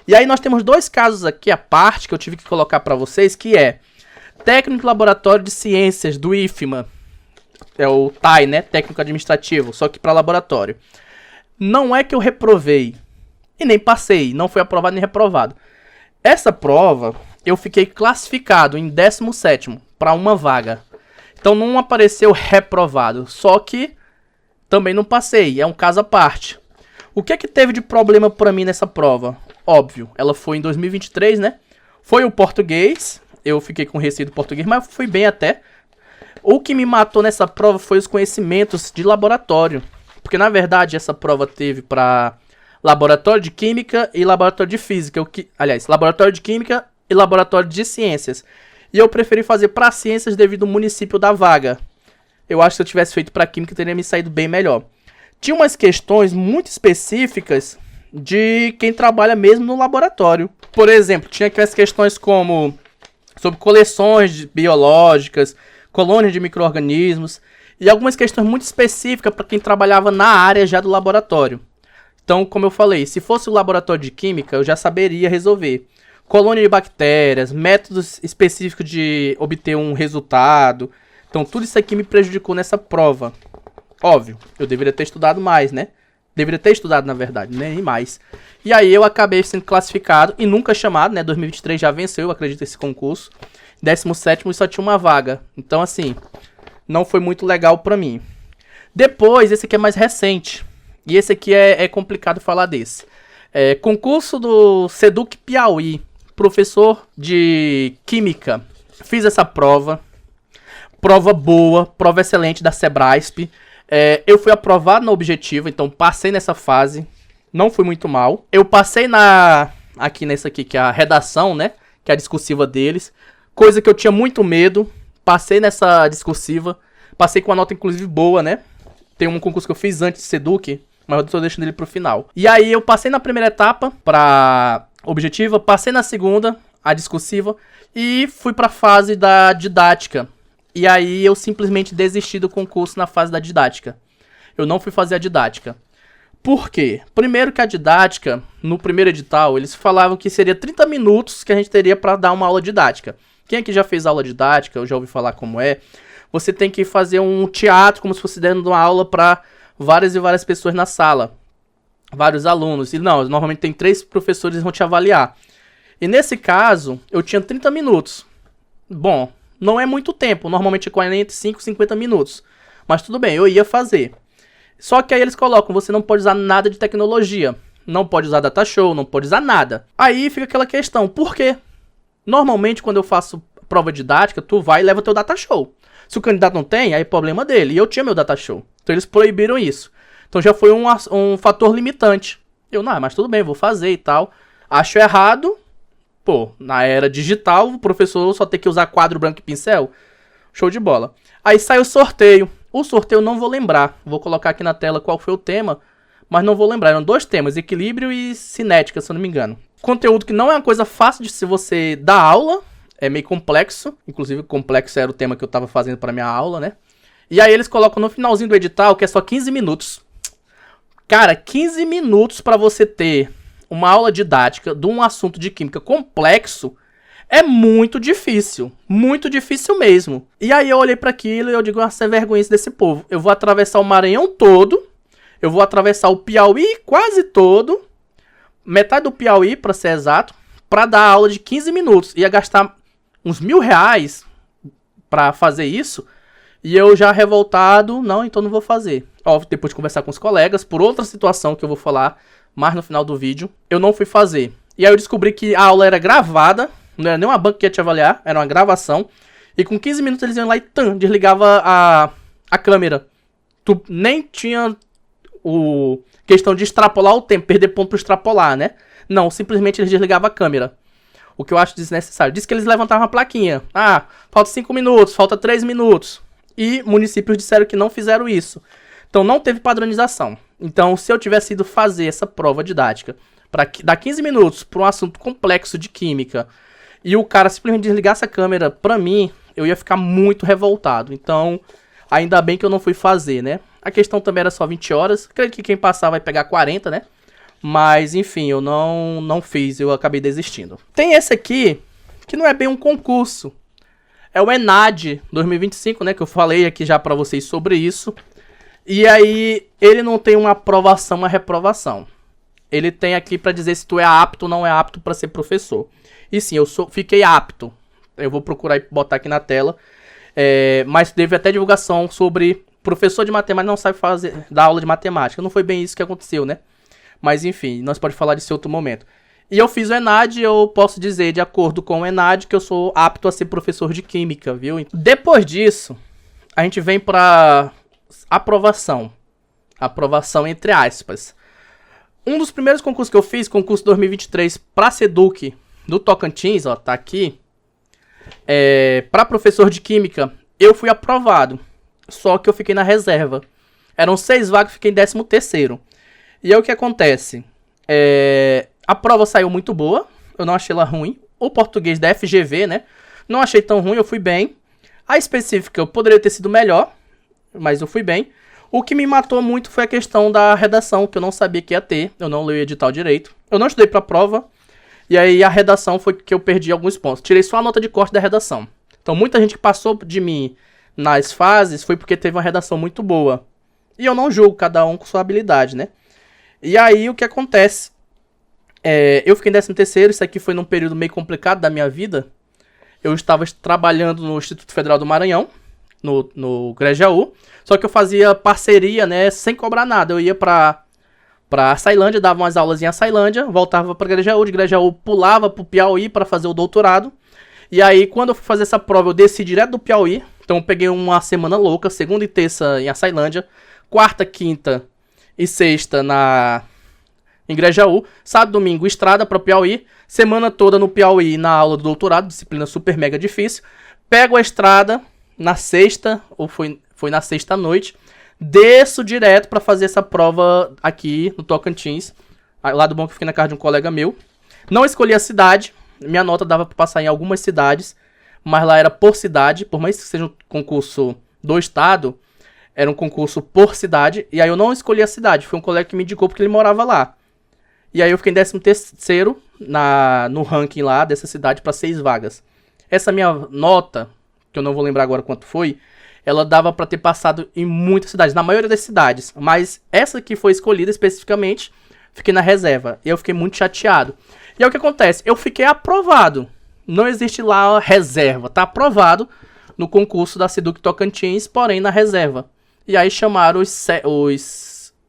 E aí nós temos dois casos aqui à parte que eu tive que colocar para vocês, que é técnico de laboratório de ciências do IFMA, é o TAI, né, técnico administrativo, só que para laboratório. Não é que eu reprovei e nem passei, não foi aprovado nem reprovado. Essa prova eu fiquei classificado em 17º para uma vaga. Então não apareceu reprovado, só que também não passei, é um caso à parte. O que é que teve de problema para mim nessa prova? Óbvio, ela foi em 2023, né? Foi o português, eu fiquei com receio do português, mas fui bem até. O que me matou nessa prova foi os conhecimentos de laboratório. Porque, na verdade, essa prova teve para laboratório de química e laboratório de física. Aliás, laboratório de química e laboratório de ciências. E eu preferi fazer para ciências devido ao município da vaga. Eu acho que se eu tivesse feito para química, teria me saído bem melhor. Tinha umas questões muito específicas de quem trabalha mesmo no laboratório. Por exemplo, tinha aquelas questões como sobre coleções biológicas, colônias de micro-organismos e algumas questões muito específicas para quem trabalhava na área já do laboratório. Então, como eu falei, se fosse o laboratório de química, eu já saberia resolver. Colônia de bactérias, métodos específicos de obter um resultado. Então, tudo isso aqui me prejudicou nessa prova. Óbvio, eu deveria ter estudado mais, né? Deveria ter estudado, na verdade, nem mais. E aí eu acabei sendo classificado e nunca chamado, né? 2023 já venceu, eu acredito, esse concurso. 17º e só tinha uma vaga. Então, assim, não foi muito legal pra mim. Depois, esse aqui é mais recente. E esse aqui é complicado falar desse. Concurso do Seduc Piauí. Professor de Química. Fiz essa prova. Prova boa, prova excelente da Sebrasp. Eu fui aprovado no objetivo, então passei nessa fase. Não fui muito mal. Eu passei aqui nessa aqui, que é a redação, né? Que é a discursiva deles. Coisa que eu tinha muito medo. Passei nessa discursiva. Passei com uma nota, inclusive, boa, né? Tem um concurso que eu fiz antes de Seduc, mas eu tô deixando ele pro final. E aí eu passei na primeira etapa, pra objetiva. Passei na segunda, a discursiva. E fui pra fase da didática. E aí eu simplesmente desisti do concurso na fase da didática. Eu não fui fazer a didática. Por quê? Primeiro que a didática, no primeiro edital, eles falavam que seria 30 minutos que a gente teria para dar uma aula didática. Quem aqui já fez aula didática, eu já ouvi falar como é. Você tem que fazer um teatro como se fosse dando uma aula para várias e várias pessoas na sala. Vários alunos. E não, normalmente tem 3 professores que vão te avaliar. E nesse caso, eu tinha 30 minutos. Bom, não é muito tempo, normalmente é 45, 50 minutos. Mas tudo bem, eu ia fazer. Só que aí eles colocam, você não pode usar nada de tecnologia. Não pode usar data show, não pode usar nada. Aí fica aquela questão, por quê? Normalmente quando eu faço prova didática, tu vai e leva teu data show. Se o candidato não tem, aí é problema dele. E eu tinha meu data show. Então eles proibiram isso. Então já foi um fator limitante. Eu, não, mas tudo bem, vou fazer e tal. Acho errado. Pô, na era digital, o professor só tem que usar quadro branco e pincel. Show de bola. Aí sai o sorteio. O sorteio eu não vou lembrar. Vou colocar aqui na tela qual foi o tema, mas não vou lembrar. Eram 2 temas, equilíbrio e cinética, se eu não me engano. Conteúdo que não é uma coisa fácil de se você dar aula. É meio complexo. Inclusive, complexo era o tema que eu tava fazendo para minha aula, né? E aí eles colocam no finalzinho do edital que é só 15 minutos. Cara, 15 minutos para você ter uma aula didática de um assunto de química complexo é muito difícil mesmo. E aí eu olhei para aquilo e eu digo, nossa, é vergonha desse povo. Eu vou atravessar o Maranhão todo, eu vou atravessar o Piauí quase todo, metade do Piauí, para ser exato, para dar aula de 15 minutos. Ia gastar uns R$1.000 para fazer isso. E eu já revoltado, não, então não vou fazer. Óbvio, depois de conversar com os colegas, por outra situação que eu vou falar mais no final do vídeo, eu não fui fazer. E aí eu descobri que a aula era gravada, não era nem uma banca que ia te avaliar, era uma gravação. E com 15 minutos eles iam lá e desligava a câmera. Tu nem tinha questão de extrapolar o tempo, perder ponto para extrapolar, né? Não, simplesmente eles desligavam a câmera. O que eu acho desnecessário. Diz que eles levantavam a plaquinha. Ah, falta 5 minutos, falta 3 minutos. E municípios disseram que não fizeram isso. Então não teve padronização. Então se eu tivesse ido fazer essa prova didática para dar 15 minutos para um assunto complexo de química e o cara simplesmente desligasse a câmera, para mim, eu ia ficar muito revoltado. Então, ainda bem que eu não fui fazer, né? A questão também era só 20 horas. Acredito que quem passar vai pegar 40, né? Mas, enfim, eu não fiz, eu acabei desistindo. Tem esse aqui, que não é bem um concurso. É o ENAD 2025, né? Que eu falei aqui já pra vocês sobre isso. E aí, ele não tem uma aprovação, uma reprovação. Ele tem aqui pra dizer se tu é apto ou não é apto pra ser professor. E sim, fiquei apto. Eu vou procurar e botar aqui na tela. Mas teve até divulgação sobre professor de matemática não sabe dar aula de matemática. Não foi bem isso que aconteceu, né? Mas enfim, nós podemos falar disso em outro momento. E eu fiz o ENAD, eu posso dizer, de acordo com o ENAD, que eu sou apto a ser professor de química, viu? Depois disso, a gente vem pra aprovação. Aprovação entre aspas. Um dos primeiros concursos que eu fiz, concurso 2023 pra SEDUC do Tocantins, ó, tá aqui. Pra professor de química, eu fui aprovado. Só que eu fiquei na reserva. Eram 6 vagas, fiquei em 13º. E aí o que acontece? A prova saiu muito boa, eu não achei ela ruim. O português da FGV, né? Não achei tão ruim, eu fui bem. A específica eu poderia ter sido melhor, mas eu fui bem. O que me matou muito foi a questão da redação, que eu não sabia que ia ter. Eu não li o edital direito. Eu não estudei pra prova. E aí a redação foi que eu perdi alguns pontos. Tirei só a nota de corte da redação. Então muita gente que passou de mim nas fases foi porque teve uma redação muito boa. E eu não julgo, cada um com sua habilidade, né? E aí o que acontece? Eu fiquei em 13º, isso aqui foi num período meio complicado da minha vida. Eu estava trabalhando no Instituto Federal do Maranhão, no Grajaú. Só que eu fazia parceria, né, sem cobrar nada. Eu ia pra Açailândia, dava umas aulas em Açailândia, voltava pra Grajaú, de Grajaú pulava pro Piauí pra fazer o doutorado. E aí, quando eu fui fazer essa prova, eu desci direto do Piauí. Então eu peguei uma semana louca, segunda e terça em Açailândia, quarta, quinta e sexta em Grajaú, sábado, domingo, estrada para o Piauí, semana toda no Piauí na aula do doutorado, disciplina super mega difícil. Pego a estrada na sexta, ou foi na sexta à noite, desço direto para fazer essa prova aqui no Tocantins. Lá do bom que eu fiquei na casa de um colega meu. Não escolhi a cidade, minha nota dava para passar em algumas cidades, mas lá era por cidade, por mais que seja um concurso do estado, era um concurso por cidade, e aí eu não escolhi a cidade, foi um colega que me indicou porque ele morava lá. E aí eu fiquei em 13º no ranking lá dessa cidade para 6 vagas. Essa minha nota, que eu não vou lembrar agora quanto foi, ela dava para ter passado em muitas cidades, na maioria das cidades. Mas essa que foi escolhida especificamente, fiquei na reserva. E eu fiquei muito chateado. E aí o que acontece? Eu fiquei aprovado. Não existe lá reserva, tá aprovado no concurso da SEDUC Tocantins, porém na reserva. E aí chamaram os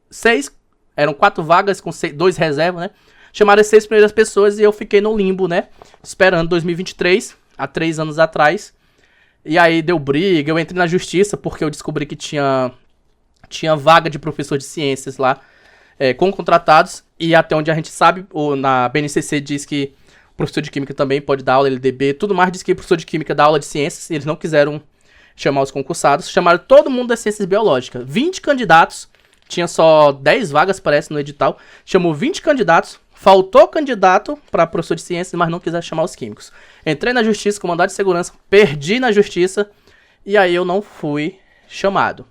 6, eram 4 vagas com 2 reservas, né? Chamaram as 6 primeiras pessoas e eu fiquei no limbo, né? Esperando 2023, há 3 anos atrás. E aí deu briga, eu entrei na justiça porque eu descobri que tinha vaga de professor de ciências lá, com contratados. E até onde a gente sabe, na BNCC diz que professor de química também pode dar aula, LDB, tudo mais diz que professor de química dá aula de ciências, e eles não quiseram chamar os concursados, chamaram todo mundo das ciências biológicas, 20 candidatos, tinha só 10 vagas parece no edital, chamou 20 candidatos, faltou candidato para professor de ciências, mas não quiser chamar os químicos. Entrei na justiça com mandado de segurança, perdi na justiça, e aí eu não fui chamado.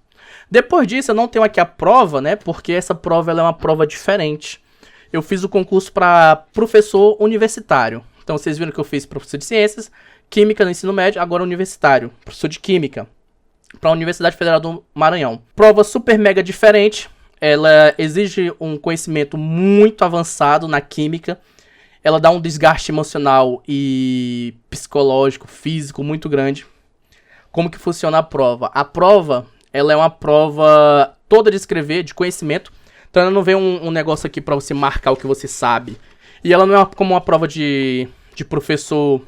Depois disso eu não tenho aqui a prova, né, porque essa prova ela é uma prova diferente. Eu fiz o concurso para professor universitário. Então vocês viram que eu fiz professor de ciências, química no ensino médio, agora universitário, professor de química, para a Universidade Federal do Maranhão. Prova super mega diferente, ela exige um conhecimento muito avançado na química, ela dá um desgaste emocional e psicológico, físico muito grande. Como que funciona a prova? A prova, ela é uma prova toda de escrever, de conhecimento. Então ela não vem um negócio aqui pra você marcar o que você sabe. E ela não é como uma prova de professor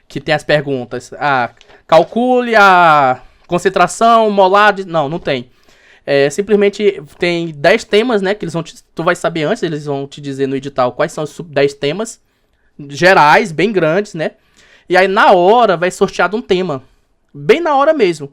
que tem as perguntas. Calcule a concentração molar de... Não tem. Simplesmente tem 10 temas, né? Que eles vão tu vai saber antes, eles vão te dizer no edital quais são os 10 temas gerais, bem grandes, né? E aí na hora vai sorteado um tema. Bem na hora mesmo.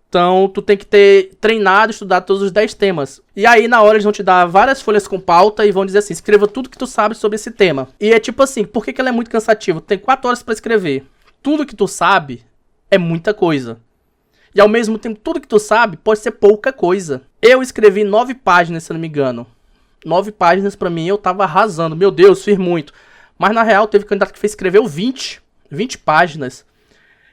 Então, tu tem que ter treinado, estudado todos os 10 temas. E aí, na hora, eles vão te dar várias folhas com pauta e vão dizer assim, escreva tudo que tu sabe sobre esse tema. E é tipo assim, por que ela é muito cansativa? Tu tem 4 horas pra escrever. Tudo que tu sabe é muita coisa. E ao mesmo tempo, tudo que tu sabe pode ser pouca coisa. Eu escrevi 9 páginas, se eu não me engano. 9 páginas pra mim, eu tava arrasando. Meu Deus, fiz muito. Mas na real, teve candidato que escreveu 20 páginas.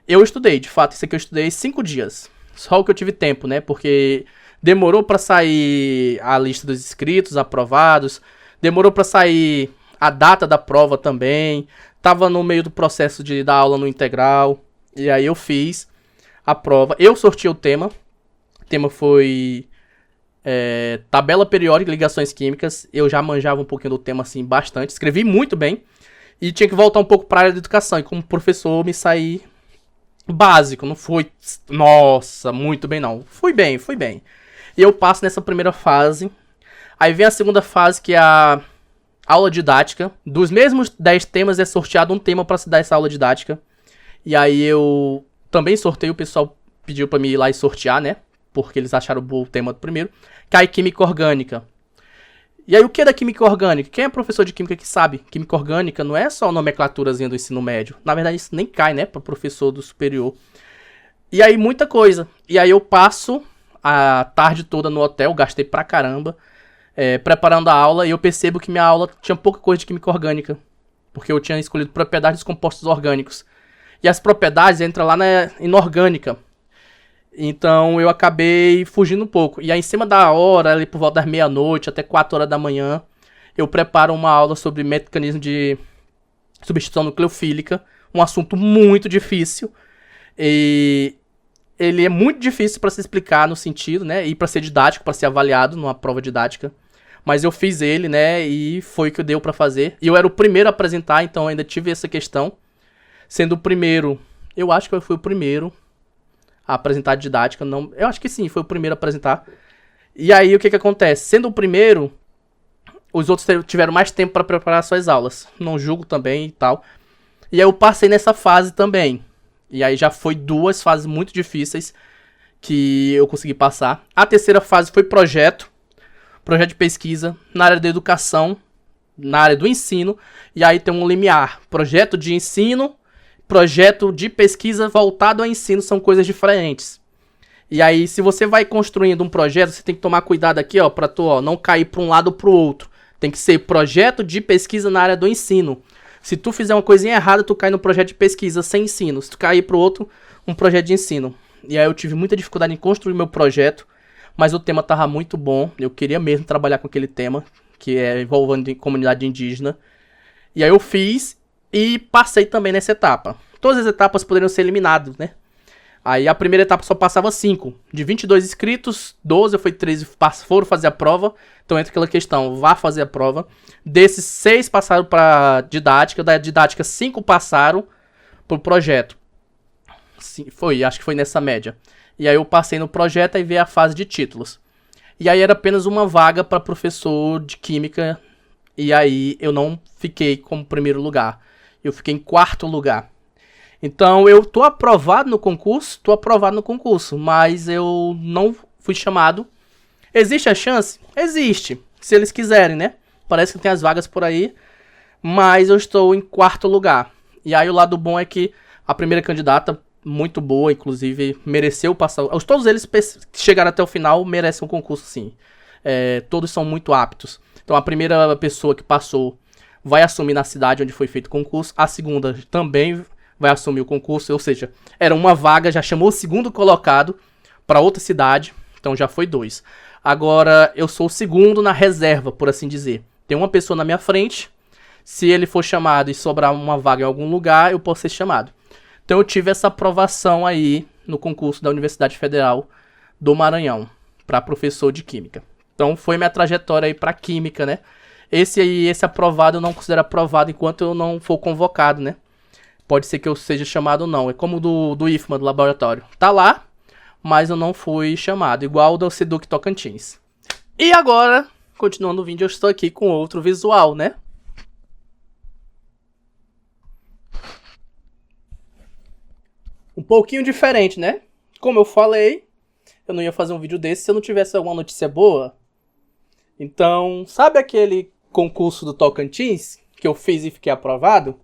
Eu estudei, de fato, isso aqui eu estudei 5 dias. Só o que eu tive tempo, né? Porque demorou pra sair a lista dos inscritos, aprovados. Demorou pra sair a data da prova também. Tava no meio do processo de dar aula no integral. E aí eu fiz a prova. Eu sorteei o tema. O tema foi tabela periódica de ligações químicas. Eu já manjava um pouquinho do tema assim bastante. Escrevi muito bem. E tinha que voltar um pouco para a área de educação. E como professor me saí básico. Não foi, nossa, muito bem não. Fui bem. E eu passo nessa primeira fase. Aí vem a segunda fase, que é a aula didática. Dos mesmos 10 temas é sorteado um tema para se dar essa aula didática. E aí eu também sorteio. O pessoal pediu para mim ir lá e sortear, né? Porque eles acharam bom o tema do primeiro. Que é a química orgânica. E aí, o que é da química orgânica? Quem é professor de química que sabe? Química orgânica não é só a nomenclaturazinha do ensino médio. Na verdade, isso nem cai, né? Para professor do superior. E aí, muita coisa. E aí, eu passo a tarde toda no hotel, gastei pra caramba, preparando a aula. E eu percebo que minha aula tinha pouca coisa de química orgânica. Porque eu tinha escolhido propriedades dos compostos orgânicos. E as propriedades entram lá na inorgânica. Então eu acabei fugindo um pouco. E aí em cima da hora, ali por volta das meia-noite até 4 horas da manhã, eu preparo uma aula sobre mecanismo de substituição nucleofílica. Um assunto muito difícil. E ele é muito difícil para se explicar no sentido, né? E para ser didático, para ser avaliado numa prova didática. Mas eu fiz ele, né? E foi o que deu para fazer. E eu era o primeiro a apresentar, então ainda tive essa questão. Sendo o primeiro, eu acho que eu fui o primeiro a apresentar didática, não, eu acho que sim, foi o primeiro a apresentar. E aí o que acontece? Sendo o primeiro, os outros tiveram mais tempo para preparar suas aulas. Não julgo também e tal. E aí eu passei nessa fase também. E aí já foi 2 fases muito difíceis que eu consegui passar. A terceira fase foi projeto de pesquisa na área da educação, na área do ensino. E aí tem um limiar, projeto de ensino, projeto de pesquisa voltado ao ensino, são coisas diferentes. E aí, se você vai construindo um projeto, você tem que tomar cuidado aqui, ó, pra tu, ó, não cair pra um lado ou pro outro. Tem que ser projeto de pesquisa na área do ensino. Se tu fizer uma coisinha errada, tu cai no projeto de pesquisa sem ensino. Se tu cair pro outro, um projeto de ensino. E aí eu tive muita dificuldade em construir meu projeto, mas o tema tava muito bom. Eu queria mesmo trabalhar com aquele tema, que é envolvendo comunidade indígena. E aí eu fiz e passei também nessa etapa. Todas as etapas poderiam ser eliminadas, né? Aí a primeira etapa só passava 5. De 22 inscritos, 12 foi 13 foram fazer a prova. Então entra aquela questão, vá fazer a prova. Desses 6 passaram para didática. Da didática 5 passaram pro projeto. Sim, acho que foi nessa média. E aí eu passei no projeto e veio a fase de títulos. E aí era apenas uma vaga para professor de química. E aí eu não fiquei como primeiro lugar. Eu fiquei em 4º lugar. Então eu tô aprovado no concurso, mas eu não fui chamado. Existe a chance? Existe, se eles quiserem, né? Parece que tem as vagas por aí, mas eu estou em 4º lugar. E aí o lado bom é que a primeira candidata, muito boa, inclusive, mereceu passar. Todos eles que chegaram até o final merecem um concurso, sim. Todos são muito aptos. Então a primeira pessoa que passou vai assumir na cidade onde foi feito o concurso. A segunda também vai assumir o concurso, ou seja, era uma vaga, já chamou o segundo colocado para outra cidade, então já foi 2. Agora eu sou o segundo na reserva, por assim dizer. Tem uma pessoa na minha frente, se ele for chamado e sobrar uma vaga em algum lugar, eu posso ser chamado. Então eu tive essa aprovação aí no concurso da Universidade Federal do Maranhão para professor de química. Então foi minha trajetória aí para química, né? Esse aprovado eu não considero aprovado enquanto eu não for convocado, né? Pode ser que eu seja chamado ou não. É como do IFMA, do laboratório. Tá lá, mas eu não fui chamado. Igual o do Seduc Tocantins. E agora, continuando o vídeo, eu estou aqui com outro visual, né? Um pouquinho diferente, né? Como eu falei, eu não ia fazer um vídeo desse se eu não tivesse alguma notícia boa. Então, sabe aquele concurso do Tocantins que eu fiz e fiquei aprovado?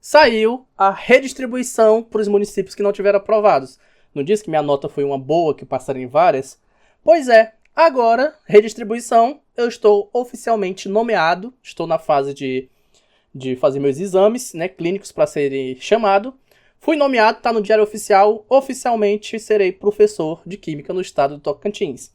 Saiu a redistribuição para os municípios que não tiveram aprovados. Não disse que minha nota foi uma boa, que passaram em várias? Pois é, Agora, redistribuição, eu estou oficialmente nomeado, estou na fase de fazer meus exames, né, clínicos para serem chamado. Fui nomeado, está no Diário Oficial, oficialmente serei professor de Química no estado do Tocantins.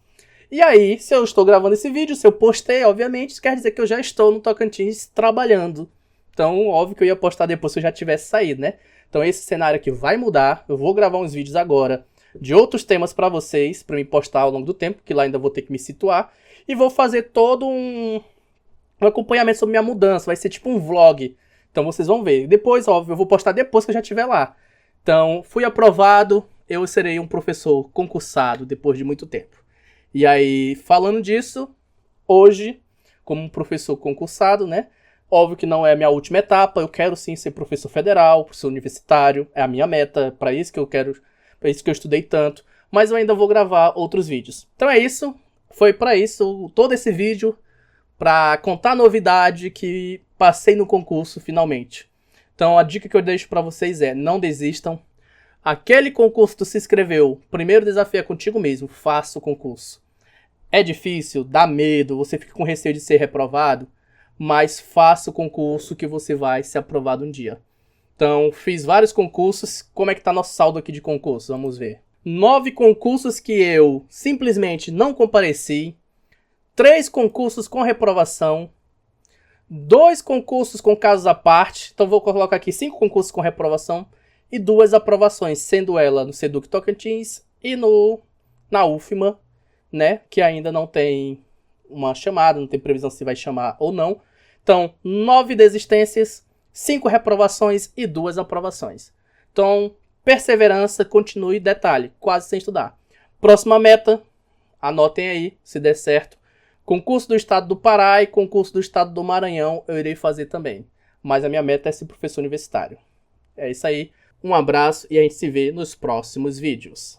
E aí, se eu estou gravando esse vídeo, se eu postei, obviamente, isso quer dizer que eu já estou no Tocantins trabalhando. Então, óbvio que eu ia postar depois se eu já tivesse saído, né? Então, esse cenário aqui vai mudar. Eu vou gravar uns vídeos agora de outros temas para vocês, para me postar ao longo do tempo, que lá ainda vou ter que me situar. E vou fazer todo um acompanhamento sobre minha mudança. Vai ser tipo um vlog. Então, vocês vão ver. Depois, óbvio, eu vou postar depois que eu já estiver lá. Então, fui aprovado. Eu serei um professor concursado depois de muito tempo. E aí, falando disso, hoje, como um professor concursado, né? Óbvio que não é a minha última etapa, eu quero sim ser professor federal, professor universitário, é a minha meta, para isso que eu quero, para isso que eu estudei tanto, mas eu ainda vou gravar outros vídeos. Então é isso, foi para isso todo esse vídeo, para contar a novidade que passei no concurso finalmente. Então a dica que eu deixo para vocês é, não desistam. Aquele concurso que tu se inscreveu, o primeiro desafio é contigo mesmo, faça o concurso. É difícil, dá medo, você fica com receio de ser reprovado, mas faça o concurso que você vai ser aprovado um dia. Então, fiz vários concursos, como é que tá nosso saldo aqui de concurso? Vamos ver. 9 concursos que eu simplesmente não compareci, 3 concursos com reprovação, 2 concursos com casos à parte, então vou colocar aqui 5 concursos com reprovação, e 2 aprovações, sendo ela no Seduc Tocantins e na UFMA, né, que ainda não tem uma chamada, não tem previsão se vai chamar ou não. Então, 9 desistências, 5 reprovações e 2 aprovações. Então, perseverança, continue, detalhe, quase sem estudar. Próxima meta, anotem aí, se der certo. Concurso do estado do Pará e concurso do estado do Maranhão eu irei fazer também. Mas a minha meta é ser professor universitário. É isso aí. Um abraço e a gente se vê nos próximos vídeos.